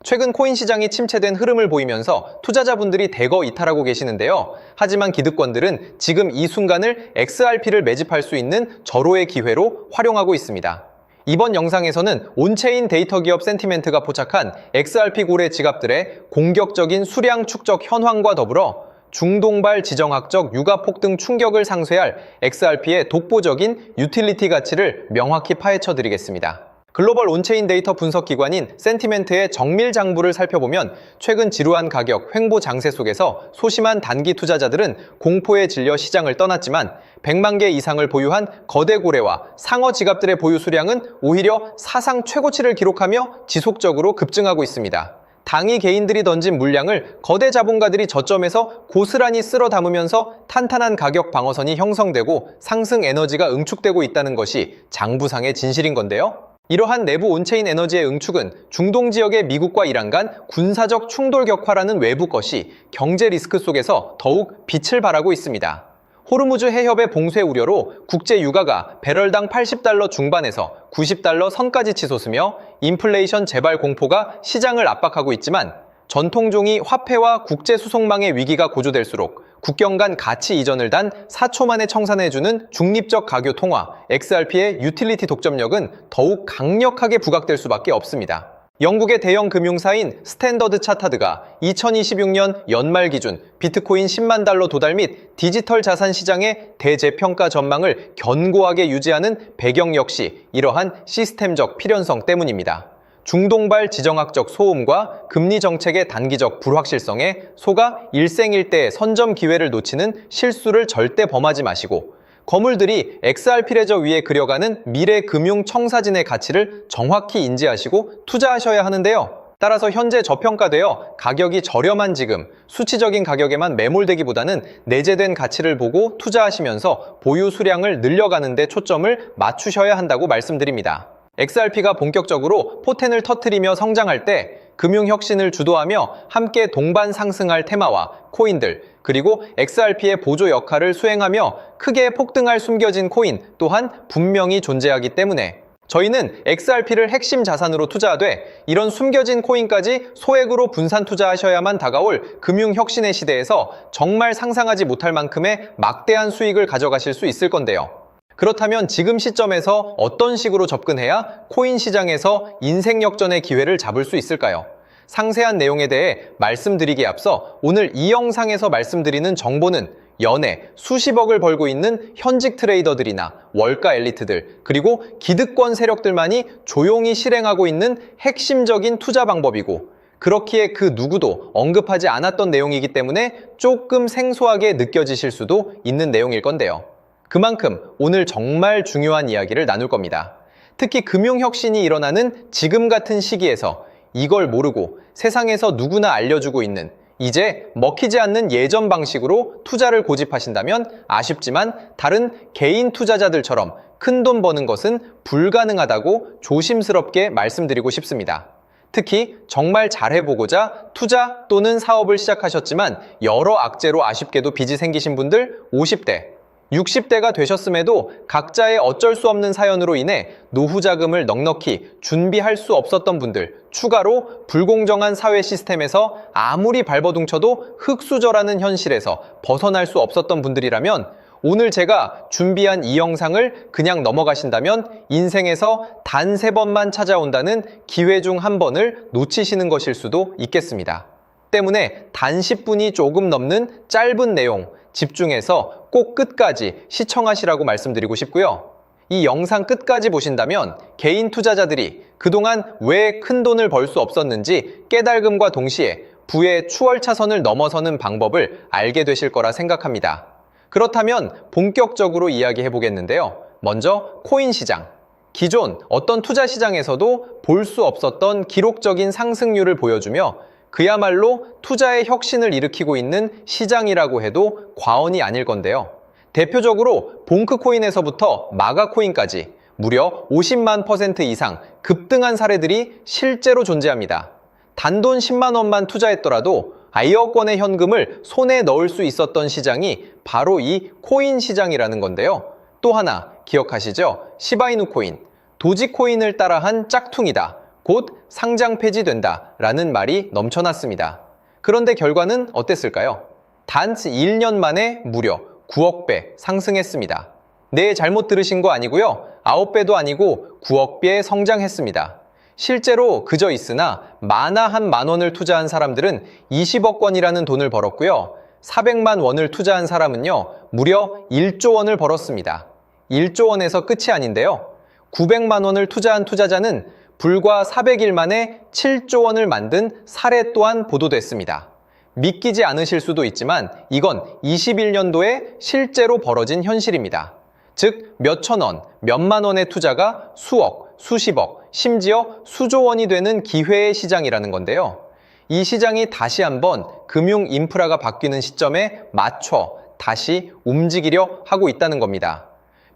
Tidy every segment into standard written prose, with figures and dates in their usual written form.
최근 코인 시장이 침체된 흐름을 보이면서 투자자분들이 대거 이탈하고 계시는데요. 하지만 기득권들은 지금 이 순간을 XRP를 매집할 수 있는 절호의 기회로 활용하고 있습니다. 이번 영상에서는 온체인 데이터 기업 센티멘트가 포착한 XRP 고래 지갑들의 공격적인 수량 축적 현황과 더불어 중동발 지정학적 유가 폭등 충격을 상쇄할 XRP의 독보적인 유틸리티 가치를 명확히 파헤쳐 드리겠습니다. 글로벌 온체인 데이터 분석 기관인 센티멘트의 정밀 장부를 살펴보면 최근 지루한 가격, 횡보 장세 속에서 소심한 단기 투자자들은 공포에 질려 시장을 떠났지만 100만 개 이상을 보유한 거대 고래와 상어 지갑들의 보유 수량은 오히려 사상 최고치를 기록하며 지속적으로 급증하고 있습니다. 당이 개인들이 던진 물량을 거대 자본가들이 저점에서 고스란히 쓸어 담으면서 탄탄한 가격 방어선이 형성되고 상승 에너지가 응축되고 있다는 것이 장부상의 진실인 건데요. 이러한 내부 온체인 에너지의 응축은 중동 지역의 미국과 이란 간 군사적 충돌 격화라는 외부 것이 경제 리스크 속에서 더욱 빛을 발하고 있습니다. 호르무즈 해협의 봉쇄 우려로 국제 유가가 배럴당 80달러 중반에서 90달러 선까지 치솟으며 인플레이션 재발 공포가 시장을 압박하고 있지만 전통종이 화폐와 국제 수송망의 위기가 고조될수록 국경 간 가치 이전을 단 4초 만에 청산해주는 중립적 가교 통화, XRP의 유틸리티 독점력은 더욱 강력하게 부각될 수밖에 없습니다. 영국의 대형 금융사인 스탠더드 차타드가 2026년 연말 기준 비트코인 10만 달러 도달 및 디지털 자산 시장의 대재평가 전망을 견고하게 유지하는 배경 역시 이러한 시스템적 필연성 때문입니다. 중동발 지정학적 소음과 금리 정책의 단기적 불확실성에 속아 일생일대의 선점 기회를 놓치는 실수를 절대 범하지 마시고 거물들이 XRP 레저 위에 그려가는 미래 금융 청사진의 가치를 정확히 인지하시고 투자하셔야 하는데요. 따라서 현재 저평가되어 가격이 저렴한 지금 수치적인 가격에만 매몰되기보다는 내재된 가치를 보고 투자하시면서 보유 수량을 늘려가는 데 초점을 맞추셔야 한다고 말씀드립니다. XRP가 본격적으로 포텐을 터뜨리며 성장할 때 금융혁신을 주도하며 함께 동반 상승할 테마와 코인들, 그리고 XRP의 보조 역할을 수행하며 크게 폭등할 숨겨진 코인 또한 분명히 존재하기 때문에 저희는 XRP를 핵심 자산으로 투자하되 이런 숨겨진 코인까지 소액으로 분산 투자하셔야만 다가올 금융혁신의 시대에서 정말 상상하지 못할 만큼의 막대한 수익을 가져가실 수 있을 건데요. 그렇다면 지금 시점에서 어떤 식으로 접근해야 코인 시장에서 인생 역전의 기회를 잡을 수 있을까요? 상세한 내용에 대해 말씀드리기에 앞서 오늘 이 영상에서 말씀드리는 정보는 연에 수십억을 벌고 있는 현직 트레이더들이나 월가 엘리트들 그리고 기득권 세력들만이 조용히 실행하고 있는 핵심적인 투자 방법이고 그렇기에 그 누구도 언급하지 않았던 내용이기 때문에 조금 생소하게 느껴지실 수도 있는 내용일 건데요. 그만큼 오늘 정말 중요한 이야기를 나눌 겁니다. 특히 금융혁신이 일어나는 지금 같은 시기에서 이걸 모르고 세상에서 누구나 알려주고 있는 이제 먹히지 않는 예전 방식으로 투자를 고집하신다면 아쉽지만 다른 개인 투자자들처럼 큰돈 버는 것은 불가능하다고 조심스럽게 말씀드리고 싶습니다. 특히 정말 잘해보고자 투자 또는 사업을 시작하셨지만 여러 악재로 아쉽게도 빚이 생기신 분들 50대, 60대가 되셨음에도 각자의 어쩔 수 없는 사연으로 인해 노후 자금을 넉넉히 준비할 수 없었던 분들, 추가로 불공정한 사회 시스템에서 아무리 발버둥쳐도 흙수저라는 현실에서 벗어날 수 없었던 분들이라면 오늘 제가 준비한 이 영상을 그냥 넘어가신다면 인생에서 단 3번만 찾아온다는 기회 중 한 번을 놓치시는 것일 수도 있겠습니다. 때문에 단 10분이 조금 넘는 짧은 내용 집중해서 꼭 끝까지 시청하시라고 말씀드리고 싶고요. 이 영상 끝까지 보신다면 개인 투자자들이 그동안 왜 큰 돈을 벌 수 없었는지 깨달음과 동시에 부의 추월차선을 넘어서는 방법을 알게 되실 거라 생각합니다. 그렇다면 본격적으로 이야기해 보겠는데요. 먼저 코인 시장. 기존 어떤 투자 시장에서도 볼 수 없었던 기록적인 상승률을 보여주며 그야말로 투자의 혁신을 일으키고 있는 시장이라고 해도 과언이 아닐 건데요. 대표적으로 봉크코인에서부터 마가코인까지 무려 50만 % 이상 급등한 사례들이 실제로 존재합니다. 단돈 10만 원만 투자했더라도 1억 원의 현금을 손에 넣을 수 있었던 시장이 바로 이 코인 시장이라는 건데요. 또 하나 기억하시죠? 시바이누 코인, 도지코인을 따라한 짝퉁이다. 곧 상장 폐지된다라는 말이 넘쳐났습니다. 그런데 결과는 어땠을까요? 단 1년 만에 무려 9억 배 상승했습니다. 네, 잘못 들으신 거 아니고요. 9배도 아니고 9억 배 성장했습니다. 실제로 그저 있으나 만화 한 만 원을 투자한 사람들은 20억 원이라는 돈을 벌었고요. 400만 원을 투자한 사람은요, 무려 1조 원을 벌었습니다. 1조 원에서 끝이 아닌데요. 900만 원을 투자한 투자자는 불과 400일 만에 7조 원을 만든 사례 또한 보도됐습니다. 믿기지 않으실 수도 있지만 이건 21년도에 실제로 벌어진 현실입니다. 즉, 몇천 원, 몇만 원의 투자가 수억, 수십억, 심지어 수조 원이 되는 기회의 시장이라는 건데요. 이 시장이 다시 한번 금융 인프라가 바뀌는 시점에 맞춰 다시 움직이려 하고 있다는 겁니다.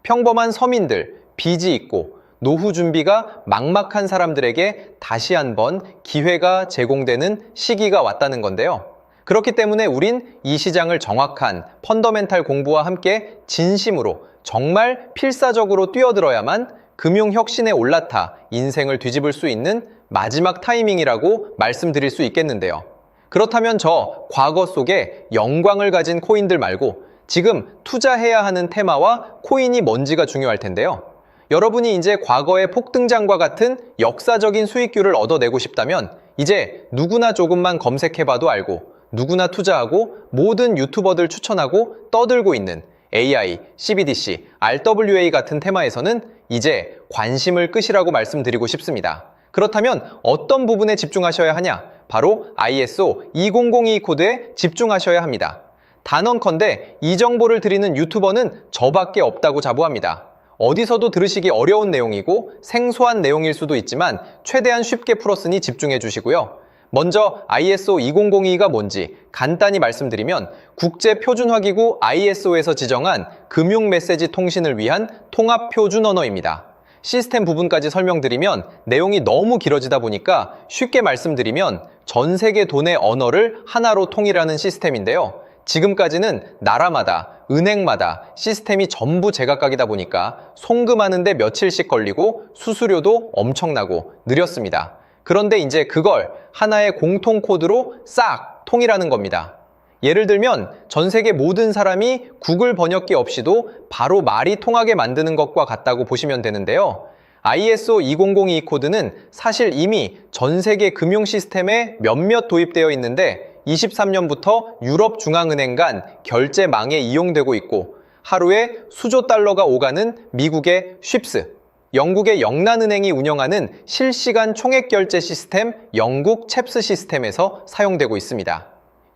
평범한 서민들, 빚이 있고 노후 준비가 막막한 사람들에게 다시 한번 기회가 제공되는 시기가 왔다는 건데요. 그렇기 때문에 우린 이 시장을 정확한 펀더멘탈 공부와 함께 진심으로 정말 필사적으로 뛰어들어야만 금융혁신에 올라타 인생을 뒤집을 수 있는 마지막 타이밍이라고 말씀드릴 수 있겠는데요. 그렇다면 저 과거 속에 영광을 가진 코인들 말고 지금 투자해야 하는 테마와 코인이 뭔지가 중요할 텐데요. 여러분이 이제 과거의 폭등장과 같은 역사적인 수익률을 얻어내고 싶다면 이제 누구나 조금만 검색해봐도 알고 누구나 투자하고 모든 유튜버들 추천하고 떠들고 있는 AI, CBDC, RWA 같은 테마에서는 이제 관심을 끄시라고 말씀드리고 싶습니다. 그렇다면 어떤 부분에 집중하셔야 하냐? 바로 ISO 2002 코드에 집중하셔야 합니다. 단언컨대 이 정보를 드리는 유튜버는 저밖에 없다고 자부합니다. 어디서도 들으시기 어려운 내용이고 생소한 내용일 수도 있지만 최대한 쉽게 풀었으니 집중해 주시고요. 먼저 ISO 2002가 뭔지 간단히 말씀드리면 국제표준화기구 ISO에서 지정한 금융메시지 통신을 위한 통합표준 언어입니다. 시스템 부분까지 설명드리면 내용이 너무 길어지다 보니까 쉽게 말씀드리면 전 세계 돈의 언어를 하나로 통일하는 시스템인데요. 지금까지는 나라마다, 은행마다 시스템이 전부 제각각이다 보니까 송금하는데 며칠씩 걸리고 수수료도 엄청나고 느렸습니다. 그런데 이제 그걸 하나의 공통 코드로 싹 통일하는 겁니다. 예를 들면 전 세계 모든 사람이 구글 번역기 없이도 바로 말이 통하게 만드는 것과 같다고 보시면 되는데요. ISO 2002 코드는 사실 이미 전 세계 금융 시스템에 몇몇 도입되어 있는데 23년부터 유럽중앙은행 간 결제망에 이용되고 있고 하루에 수조 달러가 오가는 미국의 쉽스, 영국의 영란은행이 운영하는 실시간 총액결제 시스템 영국 챕스 시스템에서 사용되고 있습니다.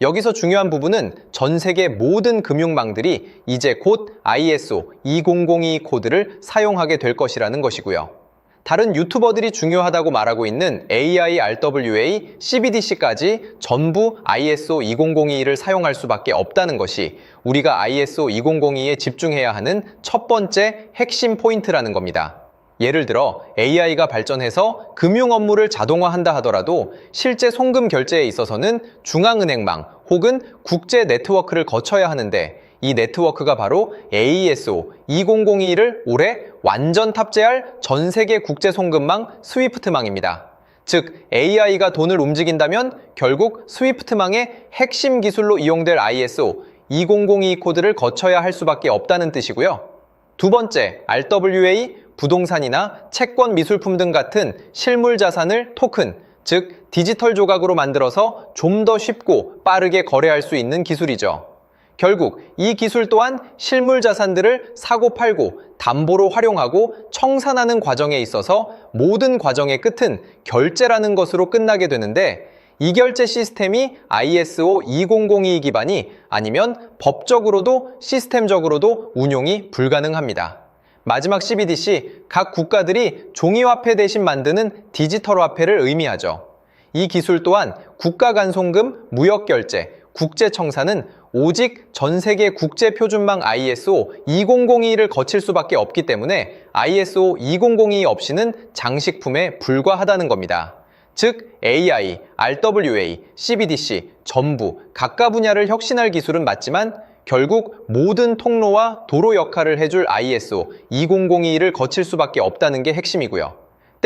여기서 중요한 부분은 전 세계 모든 금융망들이 이제 곧 ISO 2002 코드를 사용하게 될 것이라는 것이고요. 다른 유튜버들이 중요하다고 말하고 있는 AI, RWA, CBDC까지 전부 ISO 2002를 사용할 수밖에 없다는 것이 우리가 ISO 2002에 집중해야 하는 첫 번째 핵심 포인트라는 겁니다. 예를 들어 AI가 발전해서 금융 업무를 자동화한다 하더라도 실제 송금 결제에 있어서는 중앙은행망 혹은 국제 네트워크를 거쳐야 하는데 이 네트워크가 바로 AESO 2002를 올해 완전 탑재할 전 세계 국제 송금망 스위프트망입니다. 즉 AI가 돈을 움직인다면 결국 스위프트망의 핵심 기술로 이용될 ISO 2002 코드를 거쳐야 할 수밖에 없다는 뜻이고요. 두 번째, RWA, 부동산이나 채권 미술품 등 같은 실물 자산을 토큰, 즉 디지털 조각으로 만들어서 좀 더 쉽고 빠르게 거래할 수 있는 기술이죠. 결국 이 기술 또한 실물 자산들을 사고 팔고 담보로 활용하고 청산하는 과정에 있어서 모든 과정의 끝은 결제라는 것으로 끝나게 되는데 이 결제 시스템이 ISO 2002 기반이 아니면 법적으로도 시스템적으로도 운용이 불가능합니다. 마지막 CBDC, 각 국가들이 종이화폐 대신 만드는 디지털 화폐를 의미하죠. 이 기술 또한 국가 간 송금, 무역결제, 국제청산은 오직 전 세계 국제표준망 ISO 2002를 거칠 수밖에 없기 때문에 ISO 2002 없이는 장식품에 불과하다는 겁니다. 즉 AI, RWA, CBDC 전부 각각 분야를 혁신할 기술은 맞지만 결국 모든 통로와 도로 역할을 해줄 ISO 2002를 거칠 수밖에 없다는 게 핵심이고요.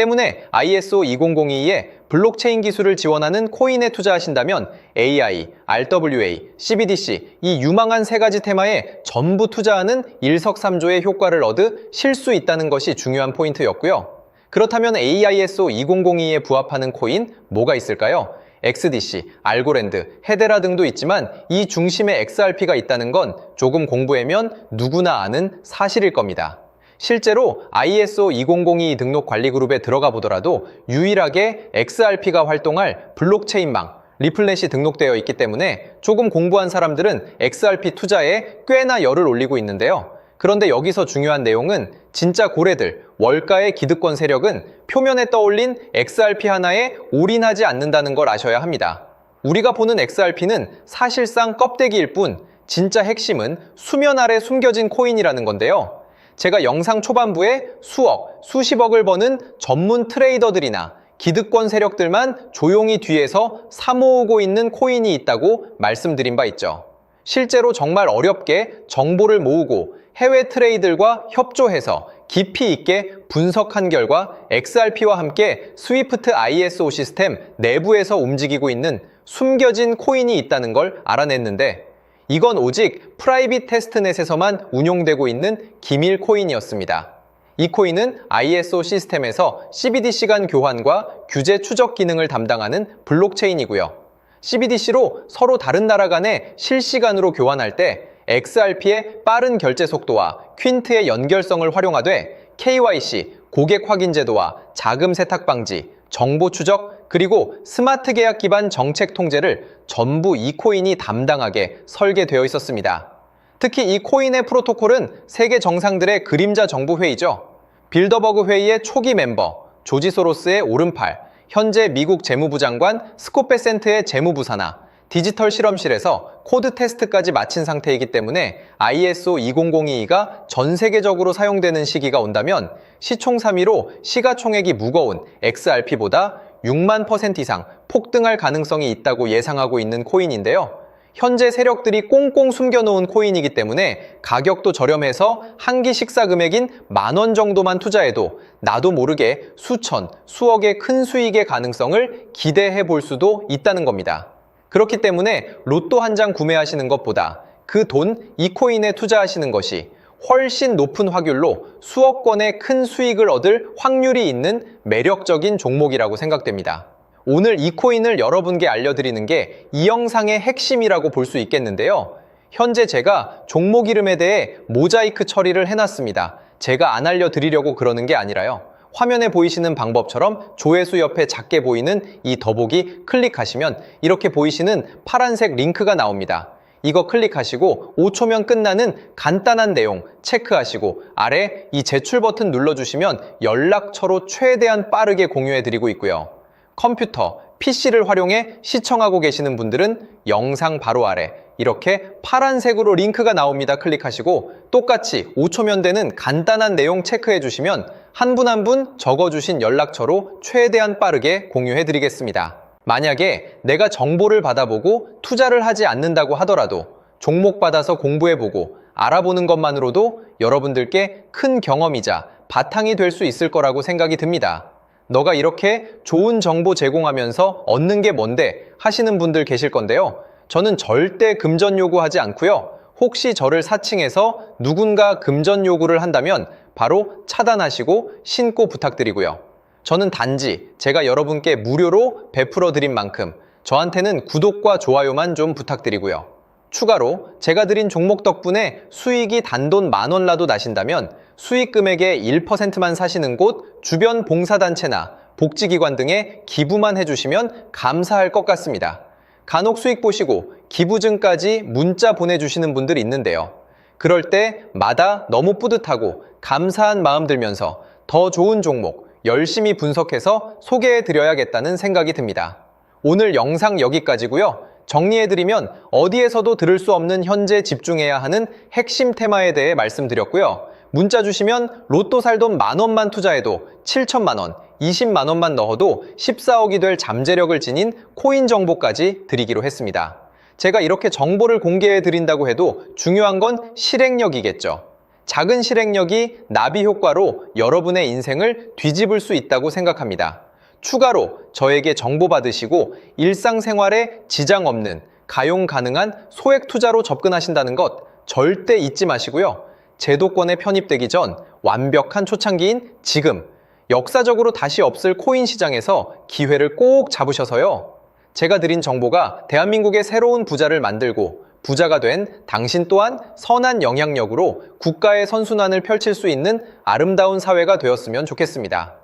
때문에 ISO 20022에 블록체인 기술을 지원하는 코인에 투자하신다면 AI, RWA, CBDC 이 유망한 세 가지 테마에 전부 투자하는 일석삼조의 효과를 얻으실 수 있다는 것이 중요한 포인트였고요. 그렇다면 AISO 2002에 부합하는 코인 뭐가 있을까요? XDC, 알고랜드, 헤데라 등도 있지만 이 중심에 XRP가 있다는 건 조금 공부하면 누구나 아는 사실일 겁니다. 실제로 ISO 2002 등록 관리 그룹에 들어가 보더라도 유일하게 XRP가 활동할 블록체인망, 리플넷이 등록되어 있기 때문에 조금 공부한 사람들은 XRP 투자에 꽤나 열을 올리고 있는데요. 그런데 여기서 중요한 내용은 진짜 고래들, 월가의 기득권 세력은 표면에 떠올린 XRP 하나에 올인하지 않는다는 걸 아셔야 합니다. 우리가 보는 XRP는 사실상 껍데기일 뿐 진짜 핵심은 수면 아래 숨겨진 코인이라는 건데요. 제가 영상 초반부에 수억, 수십억을 버는 전문 트레이더들이나 기득권 세력들만 조용히 뒤에서 사모으고 있는 코인이 있다고 말씀드린 바 있죠. 실제로 정말 어렵게 정보를 모으고 해외 트레이들과 협조해서 깊이 있게 분석한 결과 XRP와 함께 스위프트 ISO 시스템 내부에서 움직이고 있는 숨겨진 코인이 있다는 걸 알아냈는데 이건 오직 프라이빗 테스트넷에서만 운용되고 있는 기밀 코인이었습니다. 이 코인은 ISO 시스템에서 CBDC 간 교환과 규제 추적 기능을 담당하는 블록체인이고요. CBDC로 서로 다른 나라 간에 실시간으로 교환할 때 XRP의 빠른 결제 속도와 퀸트의 연결성을 활용하되 KYC, 고객 확인 제도와 자금 세탁 방지, 정보 추적, 그리고 스마트 계약 기반 정책 통제를 전부 이 코인이 담당하게 설계되어 있었습니다. 특히 이 코인의 프로토콜은 세계 정상들의 그림자 정부 회의죠. 빌더버그 회의의 초기 멤버, 조지 소로스의 오른팔, 현재 미국 재무부 장관 스콧 베센트의 재무부 산하, 디지털 실험실에서 코드 테스트까지 마친 상태이기 때문에 ISO 20022가 전 세계적으로 사용되는 시기가 온다면 시총삼위로 시가총액이 무거운 XRP보다 6만% 이상 폭등할 가능성이 있다고 예상하고 있는 코인인데요. 현재 세력들이 꽁꽁 숨겨놓은 코인이기 때문에 가격도 저렴해서 한 끼 식사 금액인 10,000원 정도만 투자해도 나도 모르게 수천, 수억의 큰 수익의 가능성을 기대해 볼 수도 있다는 겁니다. 그렇기 때문에 로또 한 장 구매하시는 것보다 그 돈, 이 코인에 투자하시는 것이 훨씬 높은 확률로 수억 건의 큰 수익을 얻을 확률이 있는 매력적인 종목이라고 생각됩니다. 오늘 이 코인을 여러분께 알려드리는 게 이 영상의 핵심이라고 볼 수 있겠는데요. 현재 제가 종목 이름에 대해 모자이크 처리를 해놨습니다. 제가 안 알려드리려고 그러는 게 아니라요. 화면에 보이시는 방법처럼 조회수 옆에 작게 보이는 이 더보기 클릭하시면 이렇게 보이시는 파란색 링크가 나옵니다. 이거 클릭하시고 5초면 끝나는 간단한 내용 체크하시고 아래 이 제출 버튼 눌러주시면 연락처로 최대한 빠르게 공유해드리고 있고요. 컴퓨터, PC를 활용해 시청하고 계시는 분들은 영상 바로 아래 이렇게 파란색으로 링크가 나옵니다. 클릭하시고 똑같이 5초면 되는 간단한 내용 체크해 주시면 한 분 한 분 적어주신 연락처로 최대한 빠르게 공유해 드리겠습니다. 만약에 내가 정보를 받아보고 투자를 하지 않는다고 하더라도 종목 받아서 공부해보고 알아보는 것만으로도 여러분들께 큰 경험이자 바탕이 될 수 있을 거라고 생각이 듭니다. 너가 이렇게 좋은 정보 제공하면서 얻는 게 뭔데 하시는 분들 계실 건데요. 저는 절대 금전 요구하지 않고요. 혹시 저를 사칭해서 누군가 금전 요구를 한다면 바로 차단하시고 신고 부탁드리고요. 저는 단지 제가 여러분께 무료로 베풀어 드린 만큼 저한테는 구독과 좋아요만 좀 부탁드리고요. 추가로 제가 드린 종목 덕분에 수익이 단돈 10,000원라도 나신다면 수익 금액의 1%만 사시는 곳 주변 봉사단체나 복지기관 등에 기부만 해주시면 감사할 것 같습니다. 간혹 수익 보시고 기부증까지 문자 보내주시는 분들이 있는데요. 그럴 때마다 너무 뿌듯하고 감사한 마음 들면서 더 좋은 종목 열심히 분석해서 소개해드려야겠다는 생각이 듭니다. 오늘 영상 여기까지고요. 정리해드리면 어디에서도 들을 수 없는 현재 집중해야 하는 핵심 테마에 대해 말씀드렸고요. 문자 주시면 로또 살 돈 10,000원만 투자해도 7천만 원, 20만 원만 넣어도 14억이 될 잠재력을 지닌 코인 정보까지 드리기로 했습니다. 제가 이렇게 정보를 공개해 드린다고 해도 중요한 건 실행력이겠죠. 작은 실행력이 나비 효과로 여러분의 인생을 뒤집을 수 있다고 생각합니다. 추가로 저에게 정보 받으시고 일상생활에 지장 없는 가용 가능한 소액 투자로 접근하신다는 것 절대 잊지 마시고요. 제도권에 편입되기 전 완벽한 초창기인 지금 역사적으로 다시 없을 코인 시장에서 기회를 꼭 잡으셔서요. 제가 드린 정보가 대한민국의 새로운 부자를 만들고 부자가 된 당신 또한 선한 영향력으로 국가의 선순환을 펼칠 수 있는 아름다운 사회가 되었으면 좋겠습니다.